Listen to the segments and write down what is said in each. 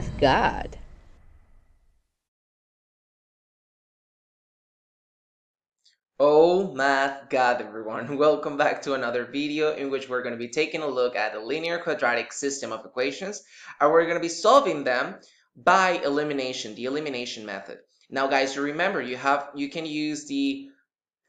Math Gad. Oh, Math Gad, everyone. Welcome back to another video in which we're going to be taking a look at a linear quadratic system of equations, and we're going to be solving them by elimination, the elimination method. Now, guys, you remember you can use the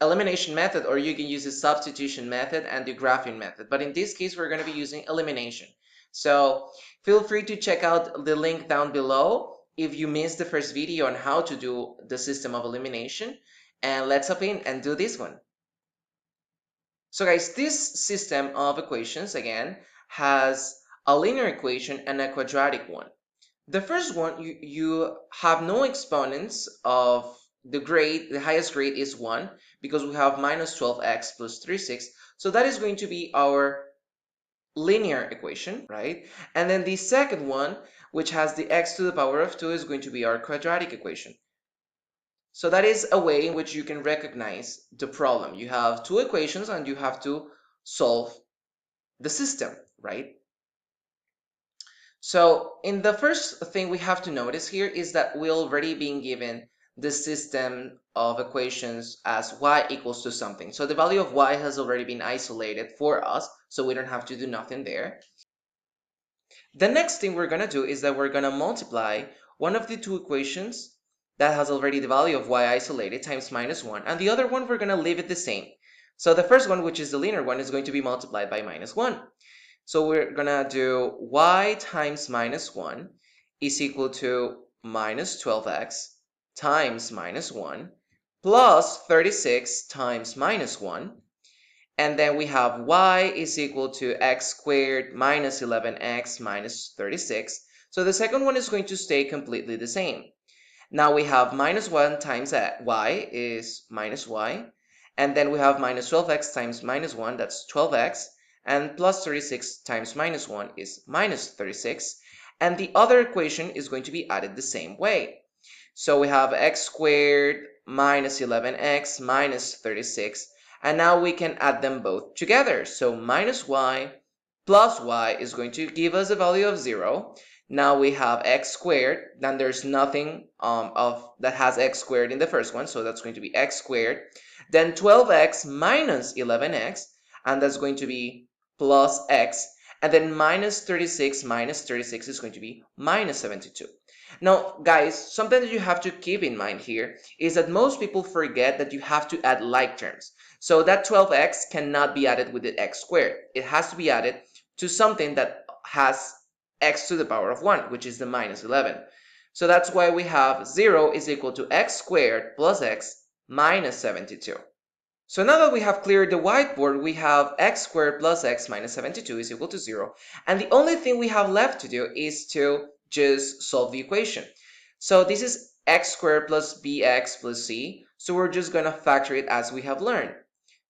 elimination method or you can use the substitution method and the graphing method. But in this case, we're going to be using elimination. So feel free to check out the link down below if you missed the first video on how to do the system of elimination. And let's hop in and do this one. So guys, this system of equations, again, has a linear equation and a quadratic one. The first one, you have no exponents of the grade. The highest grade is 1 because we have minus 12x plus 36. So that is going to be our linear equation, right? And then the second one, which has the x to the power of 2, is going to be our quadratic equation. So that is a way in which you can recognize the problem. You have two equations and you have to solve the system, right? So in the first thing we have to notice here is that we're already being given the system of equations as y equals to something. So the value of y has already been isolated for us, so we don't have to do nothing there. The next thing we're going to do is that we're going to multiply one of the two equations that has already the value of y isolated times minus 1, and the other one we're going to leave it the same. So the first one, which is the linear one, is going to be multiplied by minus 1. So we're going to do y times minus 1 is equal to minus 12x times minus 1 plus 36 times minus 1. And then we have y is equal to x squared minus 11x minus 36. So the second one is going to stay completely the same. Now we have minus 1 times y is minus y. And then we have minus 12x times minus 1, that's 12x. And plus 36 times minus 1 is minus 36. And the other equation is going to be added the same way. So we have x squared minus 11x minus 36. And now we can add them both together. So minus y plus y is going to give us a value of 0. Now we have x squared. Then there's nothing that has x squared in the first one. So that's going to be x squared. Then 12x minus 11x. And that's going to be plus x. And then minus 36 is going to be minus 72. Now, guys, something that you have to keep in mind here is that most people forget that you have to add like terms. So that 12x cannot be added with the x squared. It has to be added to something that has x to the power of 1, which is the minus 11. So that's why we have 0 is equal to x squared plus x minus 72. So now that we have cleared the whiteboard, we have x squared plus x minus 72 is equal to 0. And the only thing we have left to do is to just solve the equation. So this is x squared plus bx plus c. So we're just going to factor it as we have learned.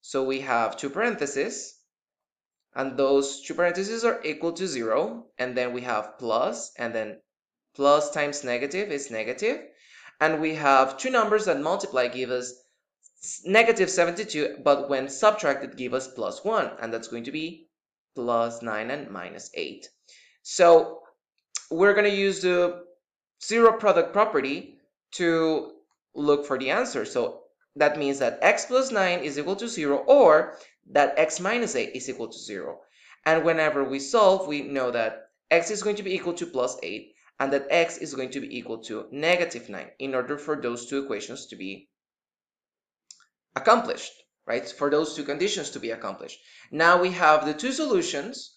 So we have two parentheses, and those two parentheses are equal to 0. And then we have plus, and then plus times negative is negative. And we have two numbers that multiply give us negative 72, but when subtracted give us plus 1, and that's going to be plus 9 and minus 8. So we're going to use the zero product property to look for the answer. So that means that x plus 9 is equal to 0, or that x minus 8 is equal to 0. And whenever we solve, we know that x is going to be equal to plus 8, and that x is going to be equal to negative 9 in order for those two equations to be accomplished, right? For those two conditions to be accomplished. Now we have the two solutions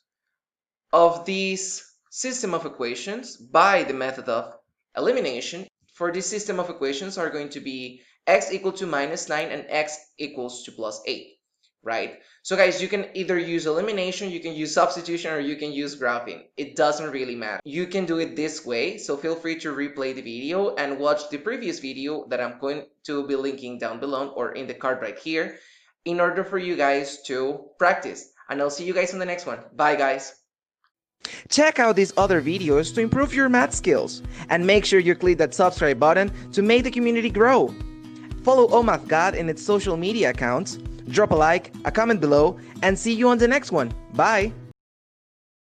of this system of equations by the method of elimination. For this system of equations are going to be x equal to minus 9 and x equals to plus 8, right? So guys, you can either use elimination, you can use substitution, or you can use graphing. It doesn't really matter. You can do it this way, so feel free to replay the video and watch the previous video that I'm going to be linking down below or in the card right here in order for you guys to practice. And I'll see you guys in the next one. Bye, guys. Check out these other videos to improve your math skills, and make sure you click that subscribe button to make the community grow. Follow ohmathgad in its social media accounts, drop a like, a comment below, and see you on the next one. Bye!